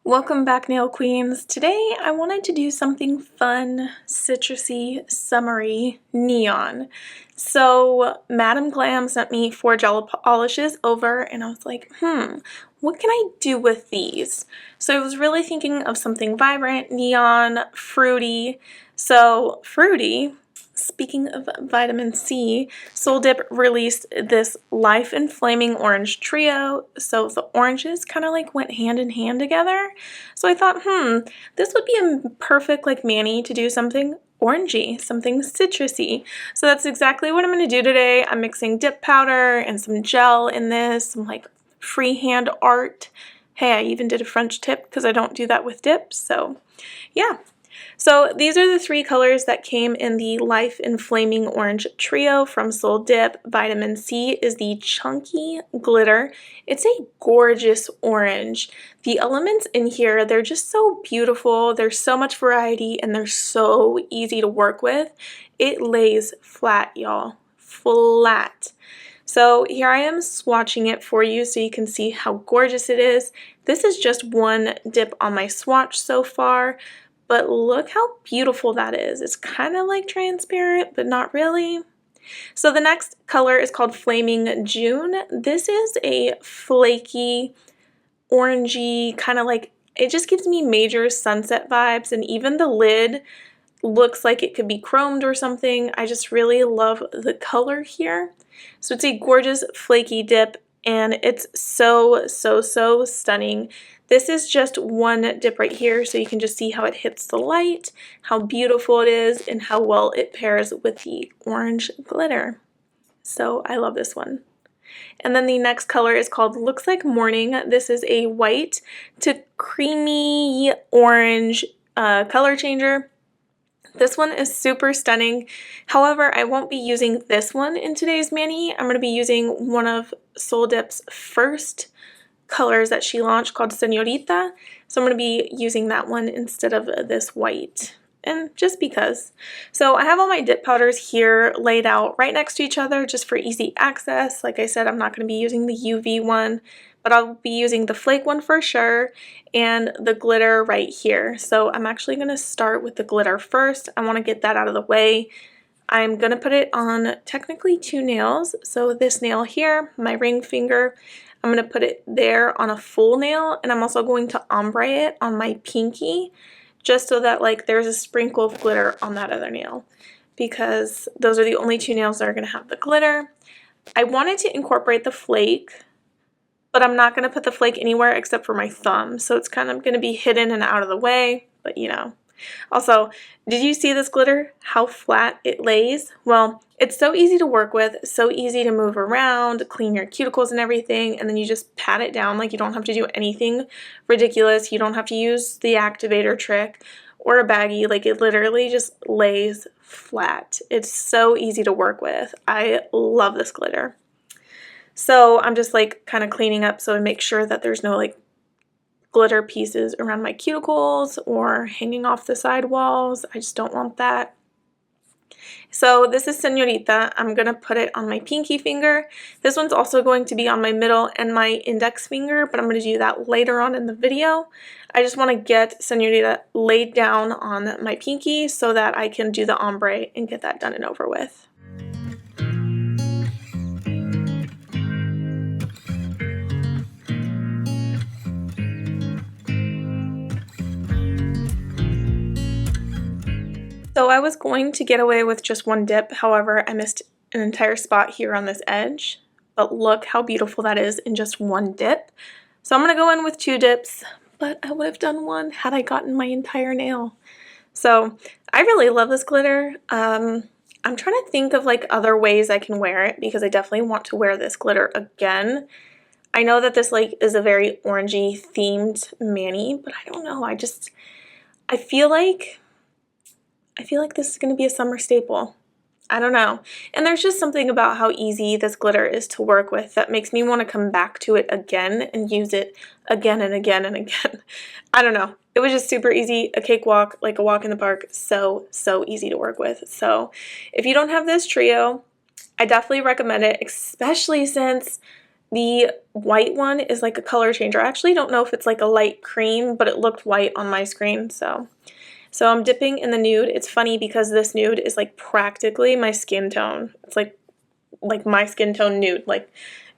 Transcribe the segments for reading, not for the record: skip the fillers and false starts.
Welcome back, Nail Queens. Today I wanted to do something fun, citrusy, summery, neon. So Madam Glam sent me 4 gel polishes over and I was like, what can I do with these? So I was really thinking of something vibrant, neon, fruity. So fruity, speaking of vitamin C, Soul Dip released this Life in Flaming Orange Trio. So the oranges kind of like went hand in hand together. So I thought, this would be a perfect like mani to do something orangey, something citrusy. So that's exactly what I'm going to do today. I'm mixing dip powder and some gel in this, some like freehand art. Hey, I even did a French tip because I don't do that with dips. So yeah. So these are the 3 colors that came in the Life in Flaming Orange Trio from Soul Dip. Vitamin C is the chunky glitter. It's a gorgeous orange. The elements in here, they're just so beautiful. There's so much variety and they're so easy to work with. It lays flat, y'all. Flat. So here I am swatching it for you so you can see how gorgeous it is. This is just one dip on my swatch so far. But look how beautiful that is. It's kind of like transparent, but not really. So the next color is called Flaming June. This is a flaky, orangey, kind of like, it just gives me major sunset vibes, and even the lid looks like it could be chromed or something. I just really love the color here. So it's a gorgeous flaky dip, and it's so stunning. This is just one dip right here, so you can just see how it hits the light, how beautiful it is, and how well it pairs with the orange glitter. So I love this one. And then the next color is called Looks Like Morning. This is a white to creamy orange color changer. This one is super stunning. However, I won't be using this one in today's mani. I'm going to be using one of Soul Dip's first colors that she launched called Señorita. So I'm going to be using that one instead of this white. And just because. So I have all my dip powders here laid out right next to each other just for easy access. Like I said, I'm not going to be using the UV one, but I'll be using the flake one for sure and the glitter right here. So I'm actually going to start with the glitter first. I want to get that out of the way. I'm going to put it on technically 2 nails. So this nail here, my ring finger, I'm going to put it there on a full nail, and I'm also going to ombre it on my pinky just so that like there's a sprinkle of glitter on that other nail, because those are the only 2 nails that are going to have the glitter. I wanted to incorporate the flake, but I'm not going to put the flake anywhere except for my thumb, so it's kind of going to be hidden and out of the way, but you know. Also, did you see this glitter? How flat it lays? Well, it's so easy to work with, so easy to move around, clean your cuticles and everything, and then you just pat it down. Like, you don't have to do anything ridiculous. You don't have to use the activator trick or a baggie. Like, it literally just lays flat. It's so easy to work with. I love this glitter. So I'm just like kind of cleaning up so I make sure that there's no like glitter pieces around my cuticles or hanging off the side walls. I just don't want that. So this is Señorita. I'm going to put it on my pinky finger. This one's also going to be on my middle and my index finger, but I'm going to do that later on in the video. I just want to get Señorita laid down on my pinky so that I can do the ombre and get that done and over with. So I was going to get away with just one dip, however, I missed an entire spot here on this edge. But look how beautiful that is in just one dip. So I'm going to go in with 2 dips, but I would have done one had I gotten my entire nail. So I really love this glitter. I'm trying to think of like other ways I can wear it, because I definitely want to wear this glitter again. I know that this like is a very orangey themed mani, but I don't know. I feel like this is going to be a summer staple. I don't know. And there's just something about how easy this glitter is to work with that makes me want to come back to it again and use it again and again and again. I don't know. It was just super easy, a cakewalk, like a walk in the park. So easy to work with. So if you don't have this trio, I definitely recommend it, especially since The white one is like a color changer. I actually don't know if it's like a light cream, but it looked white on my screen, so I'm dipping in the nude. It's funny because this nude is like practically my skin tone. It's like my skin tone nude. Like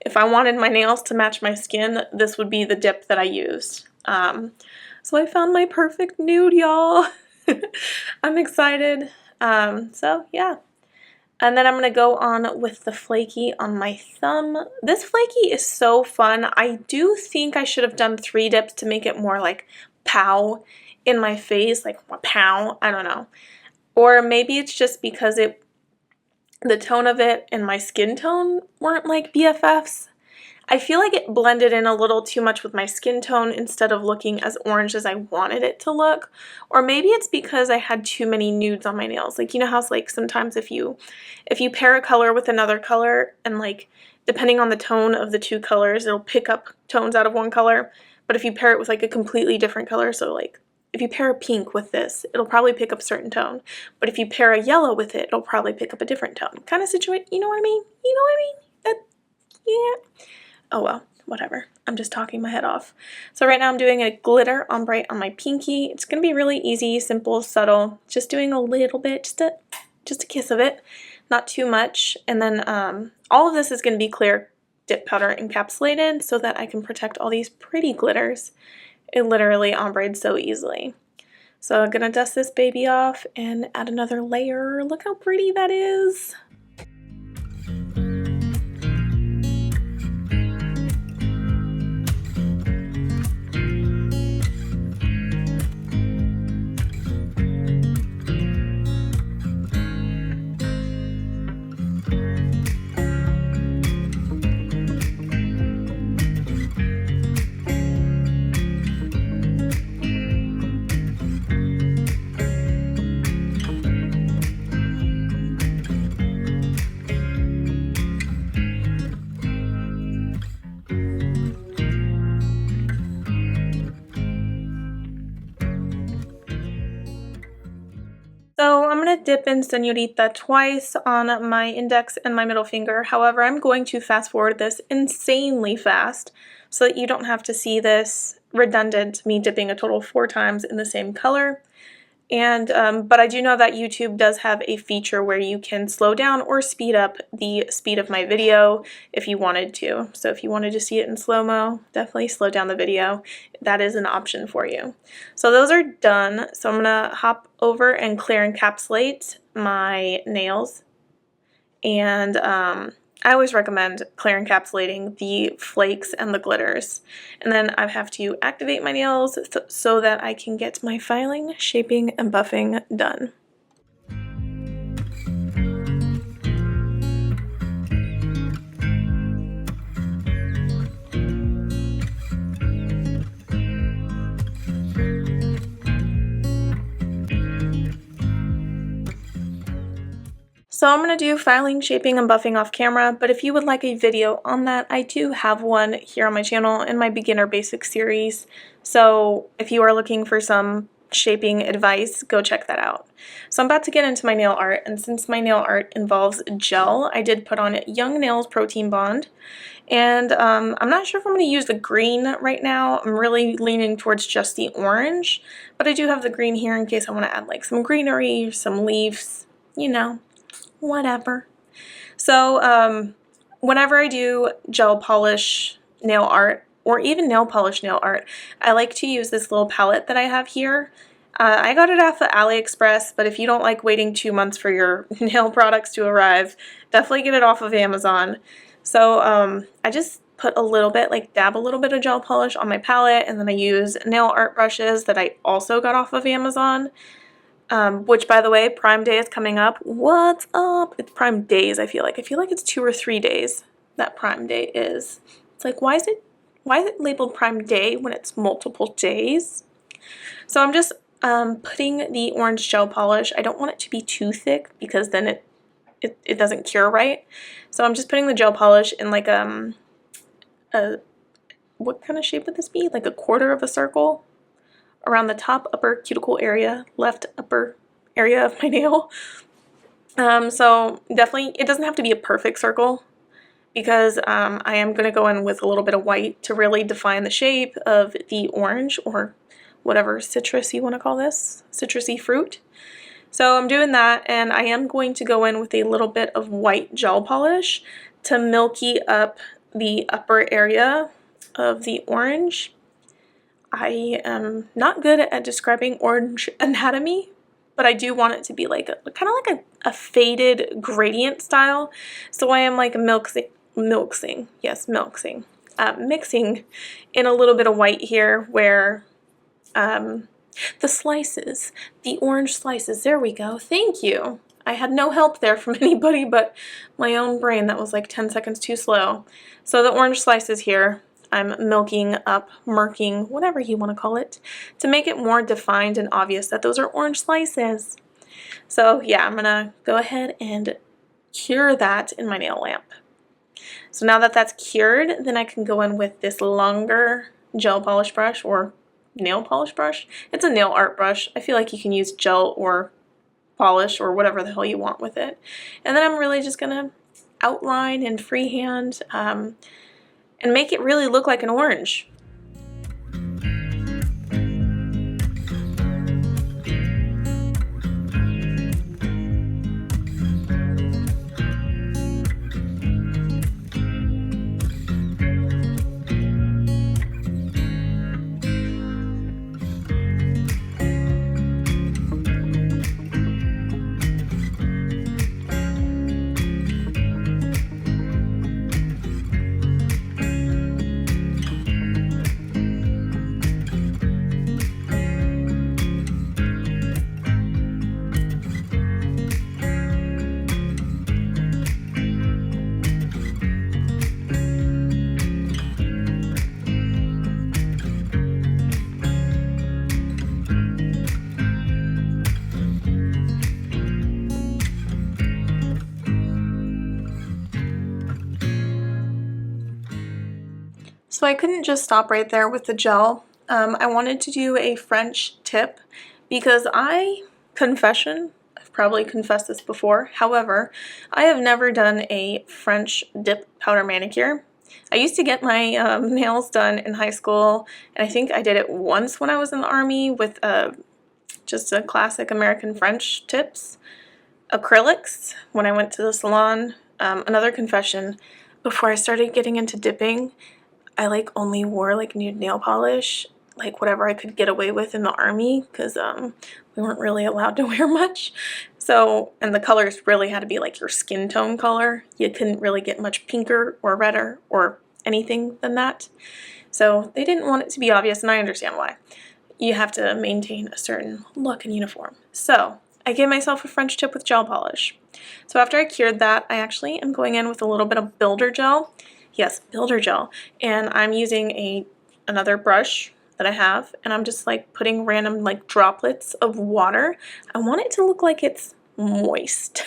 if I wanted my nails to match my skin, this would be the dip that I used. So I found my perfect nude, y'all. I'm excited. So yeah. And then I'm going to go on with the flaky on my thumb. This flaky is so fun. I do think I should have done 3 dips to make it more like pow in my face, like pow, I don't know. Or maybe it's just because the tone of it and my skin tone weren't like BFFs. I feel like it blended in a little too much with my skin tone instead of looking as orange as I wanted it to look. Or maybe it's because I had too many nudes on my nails. Like, you know how it's like sometimes if you pair a color with another color and like depending on the tone of the 2 colors, it'll pick up tones out of one color. But if you pair it with like a completely different color, so like if you pair a pink with this, it'll probably pick up a certain tone. But if you pair a yellow with it, it'll probably pick up a different tone. Kind of situation, you know what I mean? You know what I mean? Yeah. Oh well, whatever. I'm just talking my head off. So right now I'm doing a glitter ombre on my pinky. It's going to be really easy, simple, subtle. Just doing a little bit, just a kiss of it. Not too much. And then all of this is going to be clear dip powder encapsulated so that I can protect all these pretty glitters. It literally ombreed so easily. So I'm going to dust this baby off and add another layer. Look how pretty that is. So I'm going to dip in Señorita twice on my index and my middle finger. However, I'm going to fast forward this insanely fast so that you don't have to see this redundant, me dipping a total of 4 times in the same color. And but I do know that YouTube does have a feature where you can slow down or speed up the speed of my video if you wanted to. So if you wanted to see it in slow-mo, definitely slow down the video. That is an option for you. So those are done. So I'm going to hop over and clear encapsulate my nails. And I always recommend clear encapsulating the flakes and the glitters. And then I have to activate my nails so that I can get my filing, shaping, and buffing done. So I'm going to do filing, shaping, and buffing off camera, but if you would like a video on that, I do have one here on my channel in my beginner basic series. So if you are looking for some shaping advice, go check that out. So I'm about to get into my nail art, and since my nail art involves gel, I did put on Young Nails Protein Bond. And I'm not sure if I'm going to use the green right now. I'm really leaning towards just the orange, but I do have the green here in case I want to add like some greenery, some leaves, you know. Whatever. So whenever I do gel polish nail art or even nail polish nail art, I like to use this little palette that I have here. I got it off of AliExpress, but if you don't like waiting 2 months for your nail products to arrive, definitely get it off of Amazon. So I just put a little bit, like dab a little bit of gel polish on my palette, and then I use nail art brushes that I also got off of Amazon. Which, by the way, Prime Day is coming up. What's up? It's Prime Days, I feel like. I feel like it's 2 or 3 days that Prime Day is. It's like, why is it labeled Prime Day when it's multiple days? So I'm just putting the orange gel polish. I don't want it to be too thick because then it doesn't cure right. So I'm just putting the gel polish in like what kind of shape would this be? Like a quarter of a circle around the top upper cuticle area, left upper area of my nail. So definitely, it doesn't have to be a perfect circle. because I am going to go in with a little bit of white to really define the shape of the orange, or whatever citrus you want to call this, citrusy fruit. So I'm doing that, and I am going to go in with a little bit of white gel polish to milky up the upper area of the orange. I am not good at describing orange anatomy, but I do want it to be like kind of like a faded gradient style. So I am like mixing in a little bit of white here where the slices, the orange slices, there we go, thank you. I had no help there from anybody but my own brain. That was like 10 seconds too slow. So the orange slices here, I'm milking up, murking, whatever you want to call it, to make it more defined and obvious that those are orange slices. So yeah, I'm gonna go ahead and cure that in my nail lamp. So now that that's cured, then I can go in with this longer gel polish brush, or nail polish brush. It's a nail art brush. I feel like you can use gel or polish or whatever the hell you want with it. And then I'm really just gonna outline and freehand and make it really look like an orange. So I couldn't just stop right there with the gel. I wanted to do a French tip because confession, I've probably confessed this before, however, I have never done a French dip powder manicure. I used to get my nails done in high school, and I think I did it once when I was in the Army with just a classic American French tips. Acrylics when I went to the salon. Another confession, before I started getting into dipping, I like only wore like nude nail polish, like whatever I could get away with in the Army, because we weren't really allowed to wear much. So, and the colors really had to be like your skin tone color. You couldn't really get much pinker or redder or anything than that. So they didn't want it to be obvious, and I understand why. You have to maintain a certain look and uniform. So I gave myself a French tip with gel polish. So after I cured that, I actually am going in with a little bit of builder gel. Yes, builder gel. And I'm using another brush that I have, and I'm just like putting random like droplets of water. I want it to look like it's moist.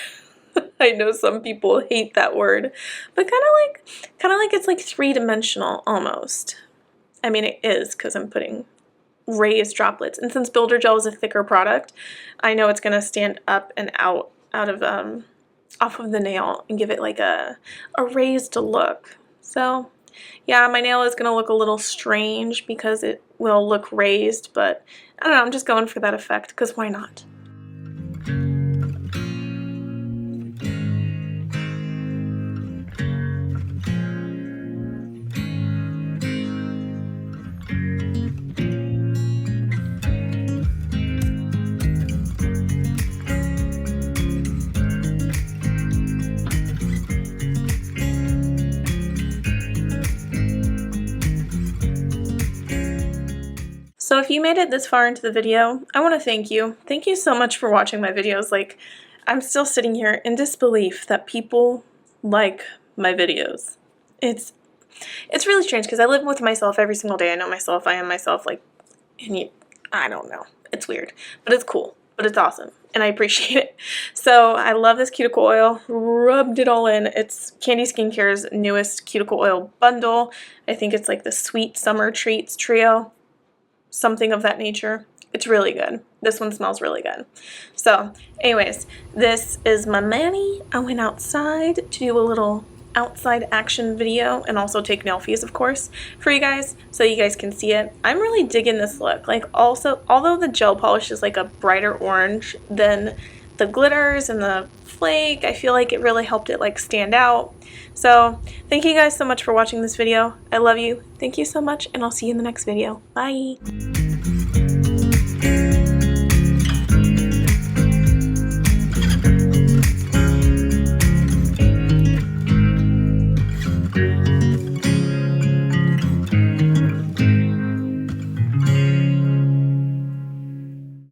I know some people hate that word, but kind of like it's like three-dimensional almost. I mean, it is, because I'm putting raised droplets, and since builder gel is a thicker product, I know it's going to stand up and out of off of the nail and give it like a raised look. So yeah, my nail is going to look a little strange because it will look raised, but I don't know, I'm just going for that effect because why not? So if you made it this far into the video, I want to thank you. Thank you so much for watching my videos. Like, I'm still sitting here in disbelief that people like my videos. It's really strange because I live with myself every single day. I know myself, I am myself, like, and I don't know. It's weird, but it's cool, but it's awesome, and I appreciate it. So I love this cuticle oil. Rubbed it all in. It's Candi Skincare's newest cuticle oil bundle. I think it's like the Sweet Summer Treats Trio. Something of that nature. It's really good. This one smells really good. So anyways, this is my mani. I went outside to do a little outside action video and also take nail-fies, of course, for you guys so you guys can see it. I'm really digging this look. Like, also, although the gel polish is like a brighter orange than the glitters and the flake, I feel like it really helped it like stand out. So thank you guys so much for watching this video. I love you. Thank you so much, and I'll see you in the next video. Bye.